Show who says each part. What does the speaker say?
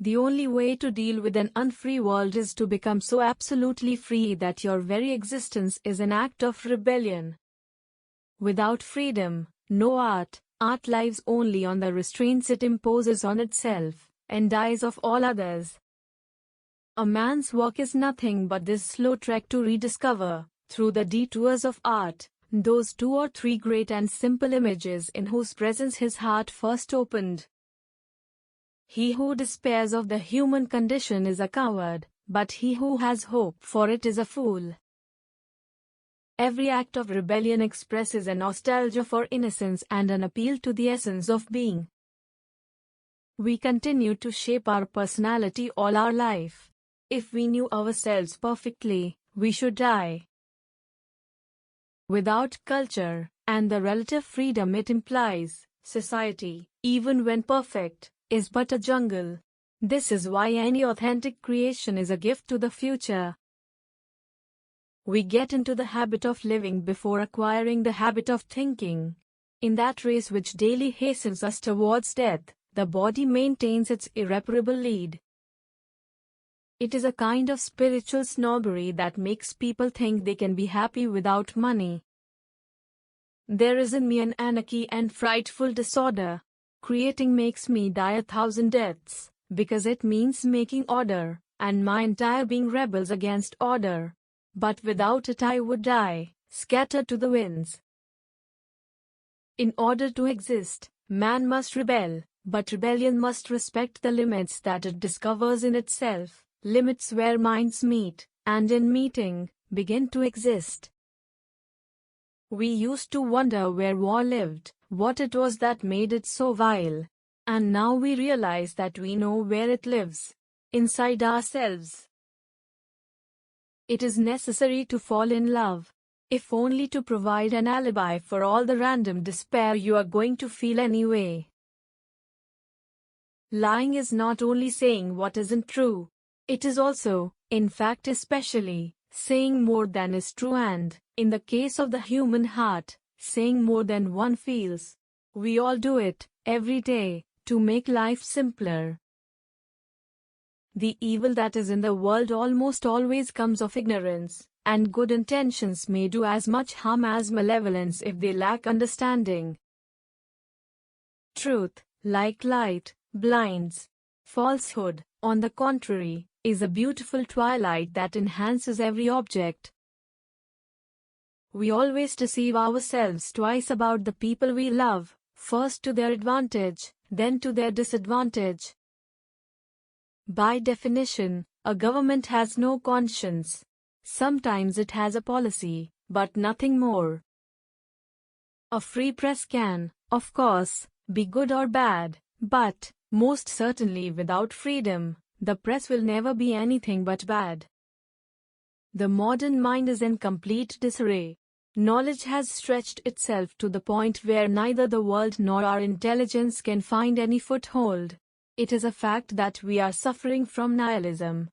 Speaker 1: The only way to deal with an unfree world is to become so absolutely free that your very existence is an act of rebellion. Without freedom, no art. Art lives only on the restraints it imposes on itself, and dies of all others. A man's work is nothing but this slow trek to rediscover, through the detours of art, those 2 or 3 great and simple images in whose presence his heart first opened. He who despairs of the human condition is a coward, but he who has hope for it is a fool. Every act of rebellion expresses a nostalgia for innocence and an appeal to the essence of being. We continue to shape our personality all our life. If we knew ourselves perfectly, we should die. Without culture, and the relative freedom it implies, society, even when perfect, is but a jungle. This is why any authentic creation is a gift to the future. We get into the habit of living before acquiring the habit of thinking. In that race which daily hastens us towards death, the body maintains its irreparable lead. It is a kind of spiritual snobbery that makes people think they can be happy without money. There is in me an anarchy and frightful disorder. Creating makes me die 1,000 deaths, because it means making order, and my entire being rebels against order. But without it I would die, scattered to the winds. In order to exist, man must rebel, but rebellion must respect the limits that it discovers in itself, limits where minds meet, and in meeting, begin to exist. We used to wonder where war lived, what it was that made it so vile. And now we realize that we know where it lives. Inside ourselves. It is necessary to fall in love, if only to provide an alibi for all the random despair you are going to feel anyway. Lying is not only saying what isn't true, it is also, in fact especially, saying more than is true and, in the case of the human heart, saying more than one feels. We all do it, every day, to make life simpler. The evil that is in the world almost always comes of ignorance, and good intentions may do as much harm as malevolence if they lack understanding. Truth, like light, blinds. Falsehood, on the contrary, is a beautiful twilight that enhances every object. We always deceive ourselves twice about the people we love, first to their advantage, then to their disadvantage. By definition, a government has no conscience. Sometimes it has a policy, but nothing more. A free press can, of course, be good or bad, but, most certainly without freedom, the press will never be anything but bad. The modern mind is in complete disarray. Knowledge has stretched itself to the point where neither the world nor our intelligence can find any foothold. It is a fact that we are suffering from nihilism,